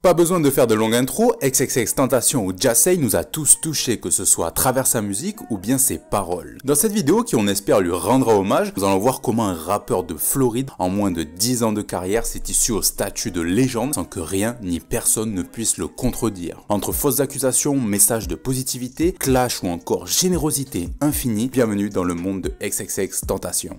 Pas besoin de faire de longues intros, XXXTentacion ou Jahseh nous a tous touchés, que ce soit à travers sa musique ou bien ses paroles. Dans cette vidéo qui on espère lui rendra hommage, nous allons voir comment un rappeur de Floride, en moins de 10 ans de carrière, s'est issu au statut de légende sans que rien ni personne ne puisse le contredire. Entre fausses accusations, messages de positivité, clash ou encore générosité infinie, bienvenue dans le monde de XXXTentacion.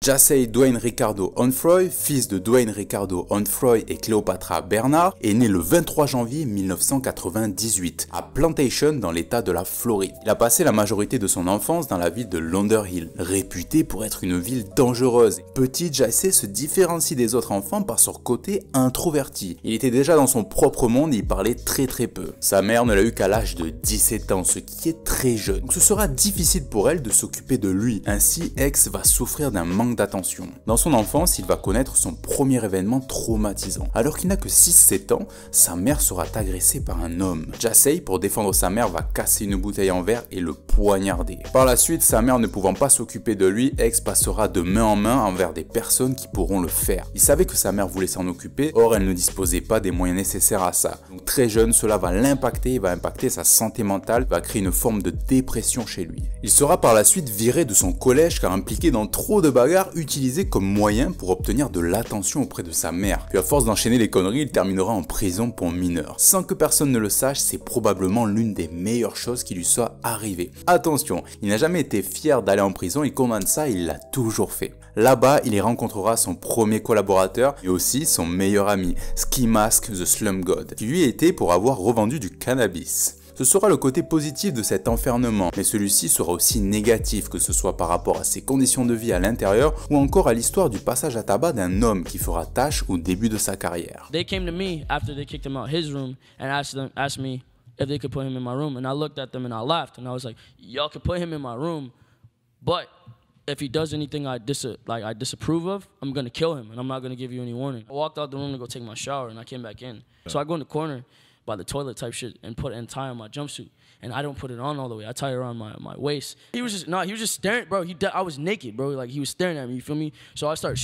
Jahseh Dwayne Ricardo Onfroy, fils de Dwayne Ricardo Onfroy et Cleopatra Bernard, est né le 23 janvier 1998 à Plantation dans l'état de la Floride. Il a passé la majorité de son enfance dans la ville de Lauderdale, réputée pour être une ville dangereuse. Petit, Jahseh se différencie des autres enfants par son côté introverti. Il était déjà dans son propre monde et il parlait très peu. Sa mère ne l'a eu qu'à l'âge de 17 ans, ce qui est très jeune. Donc ce sera difficile pour elle de s'occuper de lui. Ainsi, X va souffrir d'un manque d'attention. Dans son enfance, il va connaître son premier événement traumatisant. Alors qu'il n'a que 6-7 ans, sa mère sera agressée par un homme. Jahseh, pour défendre sa mère, va casser une bouteille en verre et le poignarder. Par la suite, sa mère ne pouvant pas s'occuper de lui, X passera de main en main envers des personnes qui pourront le faire. Il savait que sa mère voulait s'en occuper, or elle ne disposait pas des moyens nécessaires à ça. Donc très jeune, cela va l'impacter, va impacter sa santé mentale, va créer une forme de dépression chez lui. Il sera par la suite viré de son collège car impliqué dans trop de bagarres utilisé comme moyen pour obtenir de l'attention auprès de sa mère. Puis à force d'enchaîner les conneries, il terminera en prison pour mineur. Sans que personne ne le sache, c'est probablement l'une des meilleures choses qui lui soit arrivée. Attention, il n'a jamais été fier d'aller en prison et condamne ça, il l'a toujours fait. Là-bas, il y rencontrera son premier collaborateur et aussi son meilleur ami, Ski Mask the Slum God, qui lui était pour avoir revendu du cannabis. Ce sera le côté positif de cet enfermement, mais celui-ci sera aussi négatif, que ce soit par rapport à ses conditions de vie à l'intérieur ou encore à l'histoire du passage à tabac d'un homme qui fera tâche au début de sa carrière. They came to me after they kicked him out his room and asked me if they could put him in my room, and I looked at them and I laughed and I was like, y'all can put him in my room, but if he does anything I disapprove of, I'm gonna kill him and I'm not gonna give you any warning. I walked out the room to go take my shower and I came back in. So I go in the corner by the toilet type shit and tie on my jumpsuit, and I don't put it on all the way. I tie it around my waist. He was just staring, bro. I was naked, bro. Like he was staring at me, you feel me? So I started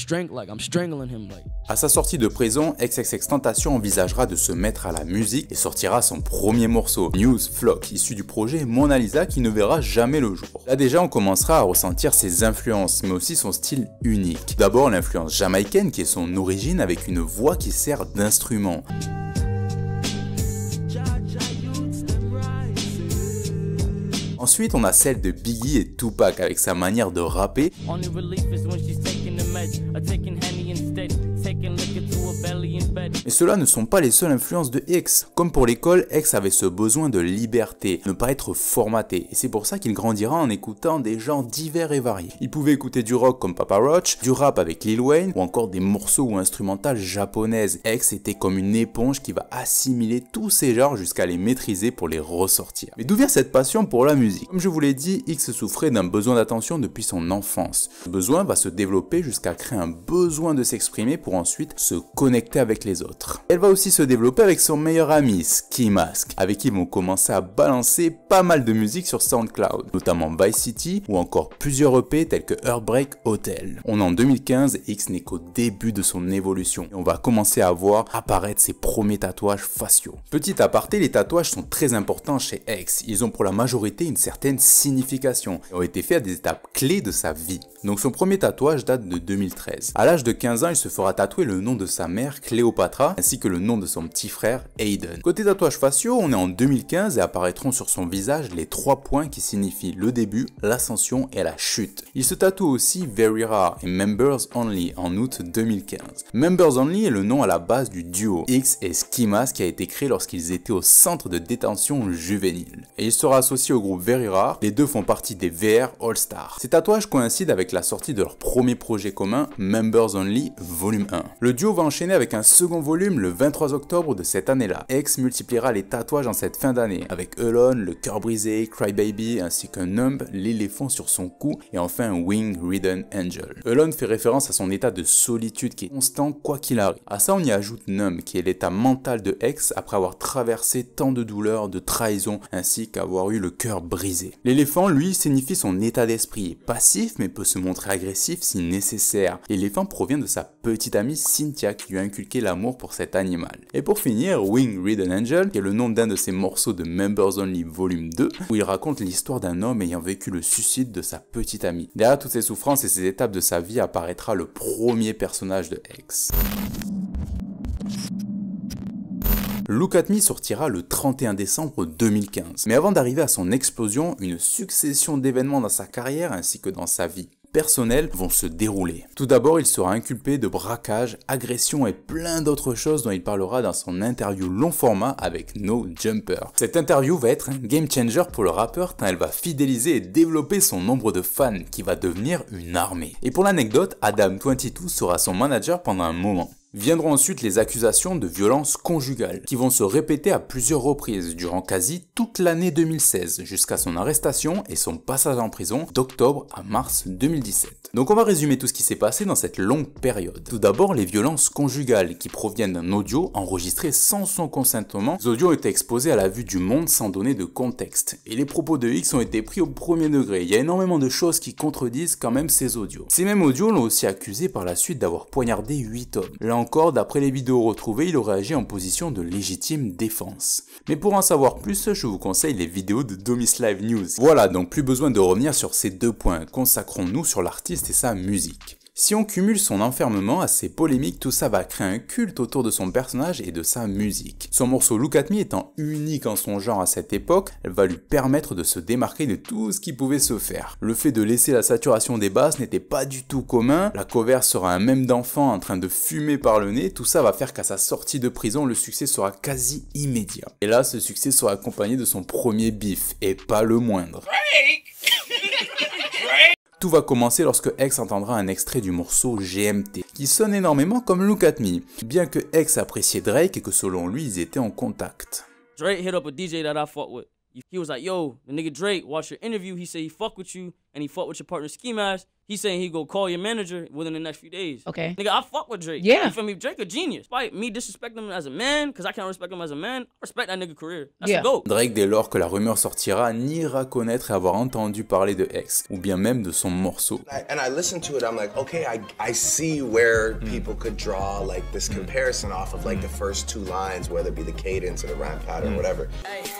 I'm strangling him, like. À sa sortie de prison, XXXTentacion envisagera de se mettre à la musique et sortira son premier morceau, News Flock, issu du projet Mona Lisa qui ne verra jamais le jour. Là déjà, on commencera à ressentir ses influences, mais aussi son style unique. D'abord l'influence jamaïcaine qui est son origine avec une voix qui sert d'instrument. Ensuite, on a celle de Biggie et Tupac avec sa manière de rapper. Mais ceux-là ne sont pas les seules influences de X. Comme pour l'école, X avait ce besoin de liberté, ne pas être formaté. Et c'est pour ça qu'il grandira en écoutant des genres divers et variés. Il pouvait écouter du rock comme Papa Roach, du rap avec Lil Wayne, ou encore des morceaux ou instrumentales japonaises. X était comme une éponge qui va assimiler tous ces genres jusqu'à les maîtriser pour les ressortir. Mais d'où vient cette passion pour la musique? Comme je vous l'ai dit, X souffrait d'un besoin d'attention depuis son enfance. Ce besoin va se développer jusqu'à créer un besoin de s'exprimer pour ensuite se connecter avec les autres. Elle va aussi se développer avec son meilleur ami, Ski Mask, avec qui ils vont commencer à balancer pas mal de musique sur SoundCloud, notamment Vice City ou encore plusieurs EP tels que Heartbreak Hotel. On est en 2015 et X n'est qu'au début de son évolution et on va commencer à voir apparaître ses premiers tatouages faciaux. Petit aparté, les tatouages sont très importants chez X. Ils ont pour la majorité une certaine signification et ont été faits à des étapes clés de sa vie. Donc son premier tatouage date de 2013. À l'âge de 15 ans, il se fera tatouer le nom de sa mère, Cléopatra, ainsi que le nom de son petit frère, Aiden. Côté tatouages faciaux, on est en 2015 et apparaîtront sur son visage les 3 points qui signifient le début, l'ascension et la chute. Il se tatoue aussi Very Rare et Members Only en août 2015. Members Only est le nom à la base du duo X et Ski Mask qui a été créé lorsqu'ils étaient au centre de détention juvénile. Et il sera associé au groupe Very Rare, les deux font partie des VR All Stars. Ces tatouages coïncident avec la sortie de leur premier projet commun, Members Only Volume 1. Le duo va enchaîner avec un second volume le 23 octobre de cette année-là. X multipliera les tatouages en cette fin d'année, avec Alone, le cœur brisé, Cry Baby, ainsi qu'un numb, l'éléphant sur son cou, et enfin Wing Ridden Angel. Alone fait référence à son état de solitude qui est constant quoi qu'il arrive. À ça on y ajoute numb, qui est l'état mental de X après avoir traversé tant de douleurs, de trahison, ainsi qu'avoir eu le cœur brisé. L'éléphant, lui, signifie son état d'esprit, passif mais peut se montrer agressif si nécessaire. L'éléphant provient de sa petite amie Cynthia qui lui a inculqué l'amour pour cet animal. Et pour finir, Wing Ridden Angel, qui est le nom d'un de ses morceaux de Members Only Volume 2, où il raconte l'histoire d'un homme ayant vécu le suicide de sa petite amie. Derrière toutes ces souffrances et ces étapes de sa vie apparaîtra le premier personnage de X. Look at Me sortira le 31 décembre 2015. Mais avant d'arriver à son explosion, une succession d'événements dans sa carrière ainsi que dans sa vie personnels vont se dérouler. Tout d'abord, il sera inculpé de braquage, agression et plein d'autres choses dont il parlera dans son interview long format avec No Jumper. Cette interview va être un game changer pour le rappeur tant elle va fidéliser et développer son nombre de fans qui va devenir une armée. Et pour l'anecdote, Adam22 sera son manager pendant un moment. Viendront ensuite les accusations de violence conjugale, qui vont se répéter à plusieurs reprises durant quasi toute l'année 2016, jusqu'à son arrestation et son passage en prison d'octobre à mars 2017. Donc on va résumer tout ce qui s'est passé dans cette longue période. Tout d'abord les violences conjugales qui proviennent d'un audio enregistré sans son consentement. Les audios ont été exposés à la vue du monde sans donner de contexte. Et les propos de X ont été pris au premier degré. Il y a énormément de choses qui contredisent quand même ces audios. Ces mêmes audios l'ont aussi accusé par la suite d'avoir poignardé 8 hommes. Là encore, d'après les vidéos retrouvées, il aurait agi en position de légitime défense. Mais pour en savoir plus, je vous conseille les vidéos de Domislive News. Voilà, donc plus besoin de revenir sur ces deux points. Consacrons-nous sur l'artiste et sa musique. Si on cumule son enfermement à ses polémiques, tout ça va créer un culte autour de son personnage et de sa musique. Son morceau Look at Me étant unique en son genre à cette époque, elle va lui permettre de se démarquer de tout ce qui pouvait se faire. Le fait de laisser la saturation des basses n'était pas du tout commun, la cover sera un mème d'enfant en train de fumer par le nez, tout ça va faire qu'à sa sortie de prison, le succès sera quasi immédiat. Et là, ce succès sera accompagné de son premier bif, et pas le moindre. Tout va commencer lorsque X entendra un extrait du morceau GMT, qui sonne énormément comme Look at Me, bien que X appréciait Drake et que selon lui, ils étaient en contact. Drake hit up a DJ that I fuck with. He was like, yo, the nigga Drake watched your interview. He said he fuck with you and he fuck with your partner Ski Mask. He's saying he go call your manager within the next few days. Okay. Nigga, I fuck with Drake. Yeah. You feel me? Drake a genius. Despite me disrespecting him as a man, because I can't respect him as a man, I respect that nigga career. That's a GOAT. Drake, dès lors que la rumeur sortira, niera connaître et avoir entendu parler de X, ou bien même de son morceau. And I listened to it, I'm like, okay, I see where people could draw like this comparison off of like the first two lines, whether it be the cadence or the rhyme pattern or whatever. Hey.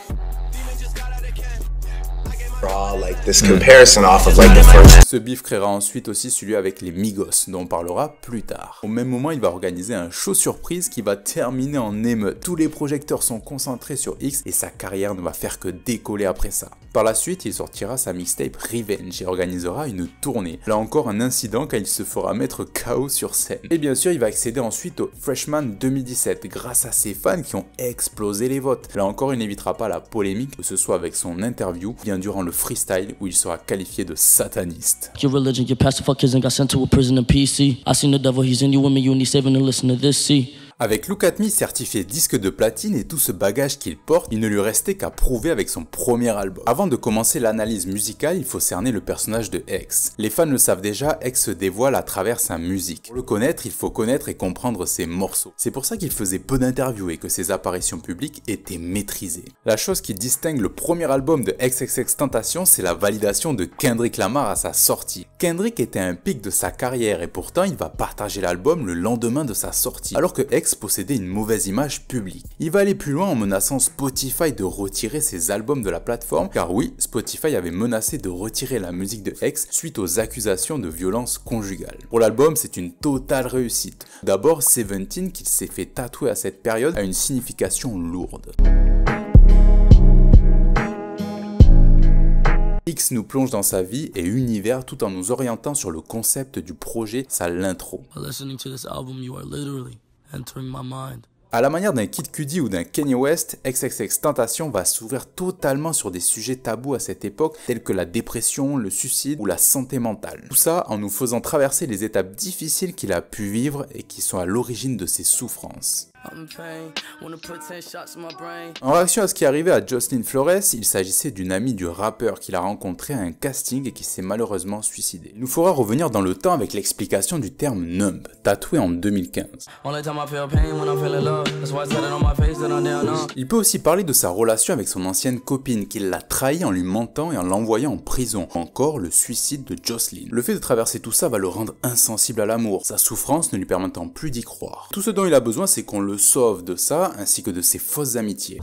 Ce bif créera ensuite aussi celui avec les Migos, dont on parlera plus tard. Au même moment, il va organiser un show surprise qui va terminer en émeute. Tous les projecteurs sont concentrés sur X et sa carrière ne va faire que décoller après ça. Par la suite, il sortira sa mixtape Revenge et organisera une tournée. Là encore, un incident car il se fera mettre KO sur scène. Et bien sûr, il va accéder ensuite au Freshman 2017 grâce à ses fans qui ont explosé les votes. Là encore, il n'évitera pas la polémique, que ce soit avec son interview, bien durant le freestyle où il sera qualifié de sataniste. Your religion, your pastor fuck kids and got sent to a prison in PC. I seen the devil, he's in you women, you need saving to listen to this, see. Avec Look at Me certifié disque de platine et tout ce bagage qu'il porte, il ne lui restait qu'à prouver avec son premier album. Avant de commencer l'analyse musicale, il faut cerner le personnage de X. Les fans le savent déjà, X se dévoile à travers sa musique. Pour le connaître, il faut connaître et comprendre ses morceaux. C'est pour ça qu'il faisait peu d'interviews et que ses apparitions publiques étaient maîtrisées. La chose qui distingue le premier album de XXXTentacion, c'est la validation de Kendrick Lamar à sa sortie. Kendrick était à un pic de sa carrière et pourtant il va partager l'album le lendemain de sa sortie, alors que X possédait une mauvaise image publique. Il va aller plus loin en menaçant Spotify de retirer ses albums de la plateforme, car oui, Spotify avait menacé de retirer la musique de X suite aux accusations de violence conjugale. Pour l'album, c'est une totale réussite. D'abord, 17 qu'il s'est fait tatouer à cette période a une signification lourde. X nous plonge dans sa vie et univers tout en nous orientant sur le concept du projet, sa l'intro. Listening to this album, you are literally entering my mind À la manière d'un Kid Cudi ou d'un Kanye West, XXXTentacion va s'ouvrir totalement sur des sujets tabous à cette époque, tels que la dépression, le suicide ou la santé mentale. Tout ça en nous faisant traverser les étapes difficiles qu'il a pu vivre et qui sont à l'origine de ses souffrances. En réaction à ce qui arrivait à Jocelyn Flores, il s'agissait d'une amie du rappeur qu'il a rencontré à un casting et qui s'est malheureusement suicidée. Il nous faudra revenir dans le temps avec l'explication du terme numb, tatoué en 2015. Il peut aussi parler de sa relation avec son ancienne copine, qu'il l'a trahi en lui mentant et en l'envoyant en prison, ou encore le suicide de Jocelyn. Le fait de traverser tout ça va le rendre insensible à l'amour, sa souffrance ne lui permettant plus d'y croire. Tout ce dont il a besoin, c'est qu'on le sauve de ça, ainsi que de ses fausses amitiés.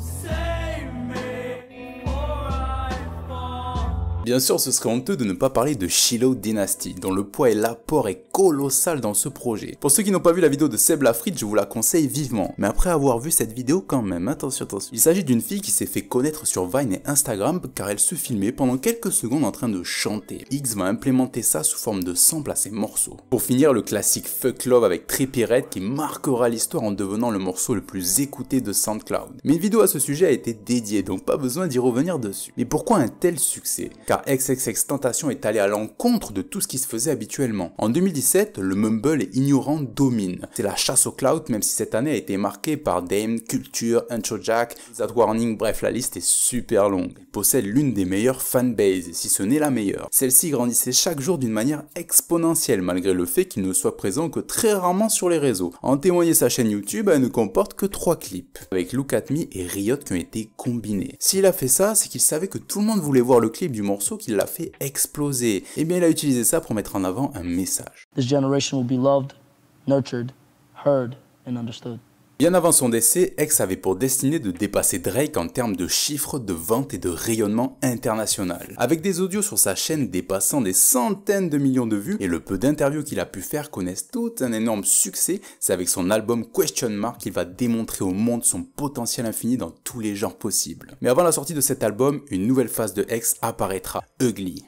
Bien sûr, ce serait honteux de ne pas parler de Shiloh Dynasty, dont le poids et l'apport est colossal dans ce projet. Pour ceux qui n'ont pas vu la vidéo de Seb Lafrite, je vous la conseille vivement. Mais après avoir vu cette vidéo quand même, attention. Il s'agit d'une fille qui s'est fait connaître sur Vine et Instagram car elle se filmait pendant quelques secondes en train de chanter. X va implémenter ça sous forme de sample à ses morceaux. Pour finir, le classique Fuck Love avec Trippie Redd qui marquera l'histoire en devenant le morceau le plus écouté de SoundCloud. Mais une vidéo à ce sujet a été dédiée, donc pas besoin d'y revenir dessus. Mais pourquoi un tel succès? Car XXXTentacion est allé à l'encontre de tout ce qui se faisait habituellement. En 2017, le mumble et ignorant domine. C'est la chasse au clout, même si cette année a été marquée par Dame, Culture, Intro Jack, That Warning, bref la liste est super longue. Il possède l'une des meilleures fanbases, si ce n'est la meilleure. Celle-ci grandissait chaque jour d'une manière exponentielle, malgré le fait qu'il ne soit présent que très rarement sur les réseaux. En témoignait sa chaîne YouTube, elle ne comporte que 3 clips, avec Look At Me et Riot qui ont été combinés. S'il a fait ça, c'est qu'il savait que tout le monde voulait voir le clip du morceau qui l'a fait exploser. Et bien il a utilisé ça pour mettre en avant un message. This generation will be loved, nurtured, heard and understood. Bien avant son décès, X avait pour destinée de dépasser Drake en termes de chiffres, de ventes et de rayonnement international. Avec des audios sur sa chaîne dépassant des centaines de millions de vues et le peu d'interviews qu'il a pu faire connaissent tout un énorme succès, c'est avec son album Question Mark qu'il va démontrer au monde son potentiel infini dans tous les genres possibles. Mais avant la sortie de cet album, une nouvelle phase de X apparaîtra, Ugly.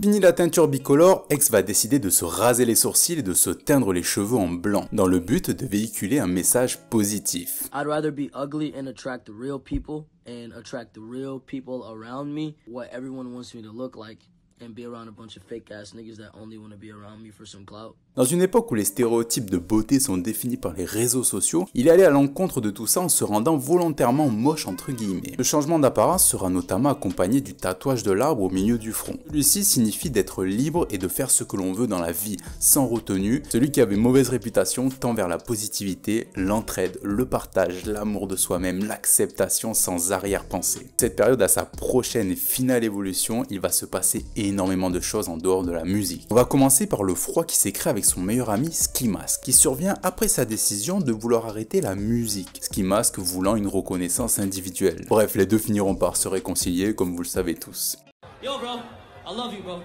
Fini la teinture bicolore, X va décider de se raser les sourcils et de se teindre les cheveux en blanc, dans le but de véhiculer un message positif. I'd rather be ugly and attract the real people and attract the real people around me, what everyone wants me to look like, and be around a bunch of fake ass niggas that only want to be around me for some clout. Dans une époque où les stéréotypes de beauté sont définis par les réseaux sociaux, il est allé à l'encontre de tout ça en se rendant volontairement moche entre guillemets. Le changement d'apparence sera notamment accompagné du tatouage de l'arbre au milieu du front. Celui-ci signifie d'être libre et de faire ce que l'on veut dans la vie, sans retenue, celui qui avait mauvaise réputation tend vers la positivité, l'entraide, le partage, l'amour de soi-même, l'acceptation sans arrière-pensée. Cette période a sa prochaine et finale évolution, il va se passer énormément de choses en dehors de la musique. On va commencer par le froid qui s'est créé avec son meilleur ami Ski Mask, qui survient après sa décision de vouloir arrêter la musique, Ski Mask voulant une reconnaissance individuelle. Bref, les deux finiront par se réconcilier comme vous le savez tous. Yo bro, I love you bro.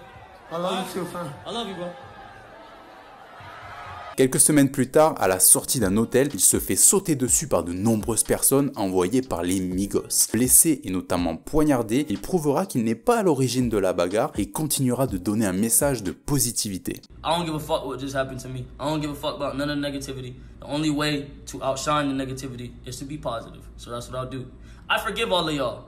I love you too, fam. I love you bro. Quelques semaines plus tard, à la sortie d'un hôtel, il se fait sauter dessus par de nombreuses personnes envoyées par les Migos. Blessé et notamment poignardé, il prouvera qu'il n'est pas à l'origine de la bagarre et continuera de donner un message de positivité. I don't give a fuck what just happened to me. I don't give a fuck about none of the negativity. The only way to outshine the negativity is to be positive. So that's what I'll do. I forgive all of y'all.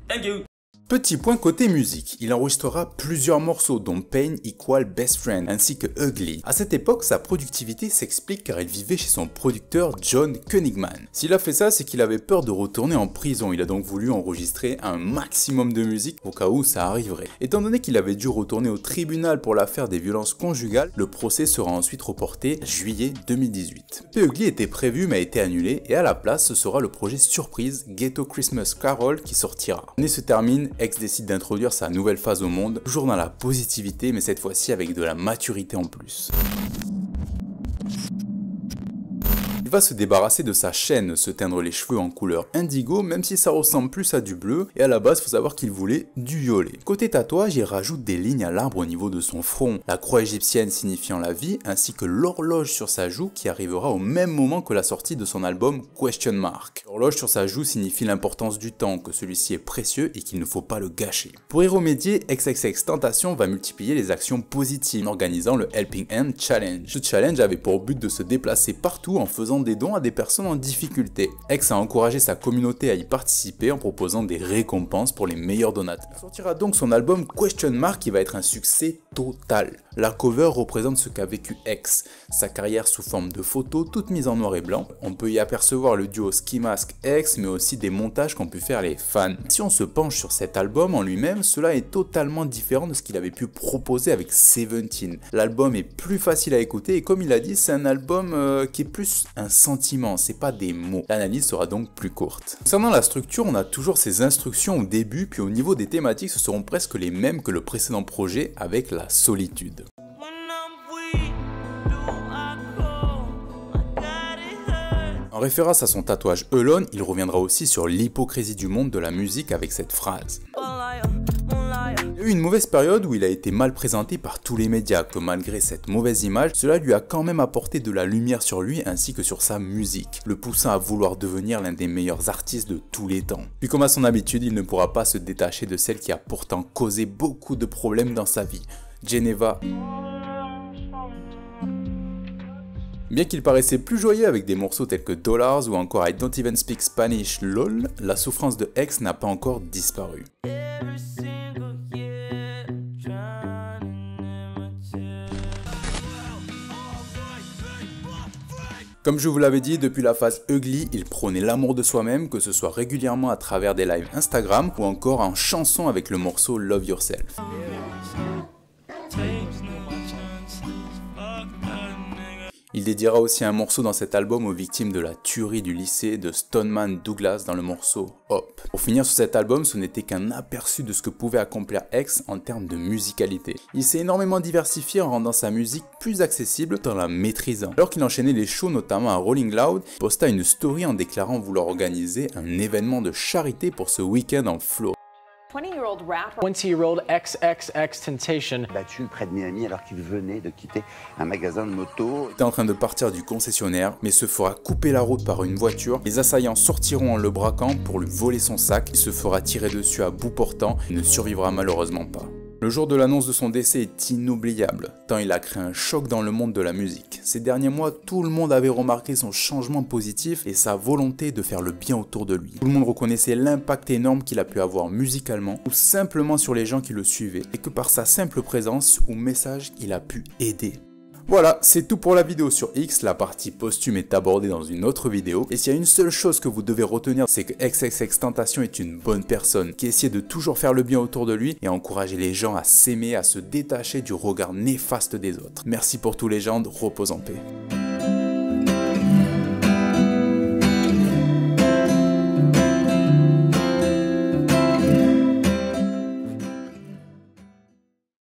Thank you. Petit point côté musique, il enregistrera plusieurs morceaux dont Pain Equal Best Friend ainsi que Ugly. À cette époque, sa productivité s'explique car il vivait chez son producteur John Kunigman. S'il a fait ça, c'est qu'il avait peur de retourner en prison, il a donc voulu enregistrer un maximum de musique au cas où ça arriverait. Étant donné qu'il avait dû retourner au tribunal pour l'affaire des violences conjugales, le procès sera ensuite reporté à juillet 2018. Ugly était prévu mais a été annulé et à la place ce sera le projet surprise Ghetto Christmas Carol qui sortira. L'année se termine, X décide d'introduire sa nouvelle phase au monde, toujours dans la positivité mais cette fois-ci avec de la maturité en plus. Il va se débarrasser de sa chaîne, se teindre les cheveux en couleur indigo, même si ça ressemble plus à du bleu, et à la base, faut savoir qu'il voulait du violet. Côté tatouage, il rajoute des lignes à l'arbre au niveau de son front, la croix égyptienne signifiant la vie, ainsi que l'horloge sur sa joue qui arrivera au même moment que la sortie de son album Question Mark. L'horloge sur sa joue signifie l'importance du temps, que celui-ci est précieux et qu'il ne faut pas le gâcher. Pour y remédier, XXXTentacion va multiplier les actions positives en organisant le Helping Hand Challenge. Ce challenge avait pour but de se déplacer partout en faisant des dons à des personnes en difficulté. X a encouragé sa communauté à y participer en proposant des récompenses pour les meilleurs donateurs. Il sortira donc son album Question Mark qui va être un succès total. La cover représente ce qu'a vécu X, sa carrière sous forme de photos toutes mises en noir et blanc. On peut y apercevoir le duo Ski Mask X mais aussi des montages qu'ont pu faire les fans. Si on se penche sur cet album en lui-même, cela est totalement différent de ce qu'il avait pu proposer avec Seventeen. L'album est plus facile à écouter et comme il a dit, c'est un album qui est plus un sentiment, c'est pas des mots. L'analyse sera donc plus courte. Concernant la structure, on a toujours ces instructions au début, puis au niveau des thématiques, ce seront presque les mêmes que le précédent projet avec la solitude. En référence à son tatouage Alone, il reviendra aussi sur l'hypocrisie du monde de la musique avec cette phrase. Il y a eu une mauvaise période où il a été mal présenté par tous les médias, que malgré cette mauvaise image, cela lui a quand même apporté de la lumière sur lui ainsi que sur sa musique, le poussant à vouloir devenir l'un des meilleurs artistes de tous les temps. Puis comme à son habitude, il ne pourra pas se détacher de celle qui a pourtant causé beaucoup de problèmes dans sa vie, Geneva. Bien qu'il paraissait plus joyeux avec des morceaux tels que Dollars ou encore I Don't Even Speak Spanish LOL, la souffrance de X n'a pas encore disparu. Comme je vous l'avais dit, depuis la phase Ugly, il prônait l'amour de soi-même, que ce soit régulièrement à travers des lives Instagram ou encore en chanson avec le morceau Love Yourself. Il dédiera aussi un morceau dans cet album aux victimes de la tuerie du lycée de Stoneman Douglas dans le morceau Hop. Pour finir sur cet album, ce n'était qu'un aperçu de ce que pouvait accomplir X en termes de musicalité. Il s'est énormément diversifié en rendant sa musique plus accessible tout en la maîtrisant. Alors qu'il enchaînait les shows, notamment à Rolling Loud, il posta une story en déclarant vouloir organiser un événement de charité pour ce week-end en Floride. 20-year-old XXXTentacion battu près de Miami alors qu'il venait de quitter un magasin de moto. Il était en train de partir du concessionnaire, mais se fera couper la route par une voiture. Les assaillants sortiront en le braquant pour lui voler son sac. Il se fera tirer dessus à bout portant et ne survivra malheureusement pas. Le jour de l'annonce de son décès est inoubliable, tant il a créé un choc dans le monde de la musique. Ces derniers mois, tout le monde avait remarqué son changement positif et sa volonté de faire le bien autour de lui. Tout le monde reconnaissait l'impact énorme qu'il a pu avoir musicalement ou simplement sur les gens qui le suivaient et que par sa simple présence ou message, il a pu aider. Voilà, c'est tout pour la vidéo sur X, la partie posthume est abordée dans une autre vidéo, et s'il y a une seule chose que vous devez retenir, c'est que XXXTentacion est une bonne personne, qui essaie de toujours faire le bien autour de lui, et encourager les gens à s'aimer, à se détacher du regard néfaste des autres. Merci pour tout les gens, repose en paix.